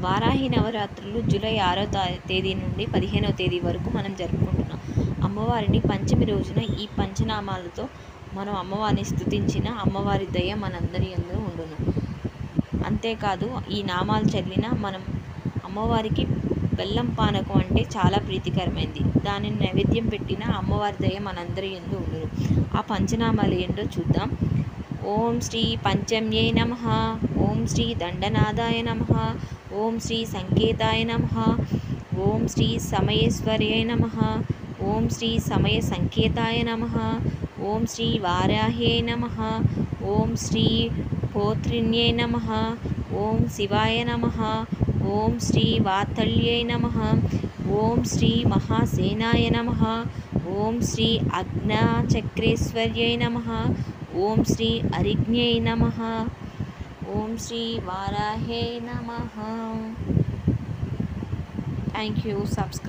వారాహి నవరాత్రులు జూలై 6వ తేదీ నుండి 15వ తేదీ వరకు మనం జరుపుకుంటున్నాం. అమ్మవారిని పంచమి రోజున ఈ పంచనామాలతో మనం అమ్మవారిని స్తుతించిన అమ్మవారి దయ మనందరి యందు ఉండును. అంతేకాదు ఈ నామాలు చదివిన మనం అమ్మవారికి బెల్లం పానకం అంటే చాలా ప్రీతికరమైంది. దానిని నైవేద్యం పెట్టిన అమ్మవారి దయ మనందరి యందు ఉండును. ఆ పంచనామాలు ఏంటో చూద్దాం. ఓం శ్రీ పంచమ్యై నమః, ఓం శ్రీ దండనాదాయ నమః, ఓం శ్రీ సంకేతాయ నమః, ఓం శ్రీ సమయేశ్వర్యై నమః, ఓం శ్రీ సమయ సంకేతాయ నమః, ఓం శ్రీ వారాహ్యై నమః, ఓం శ్రీ పోత్రిణ్యై నమః, ఓం శివాయ నమః, ఓం శ్రీ వాత్సల్యై నమః, ఓం శ్రీ మహాసేనాయ నమః, ఓం శ్రీ అగ్నాచక్రేశ్వర్యై నమః, ఓం శ్రీ అరిజ్ఞై నమః, ఓం శ్రీ వారాహ్యై నమః. Thank you. సబ్స్క్రైబ్.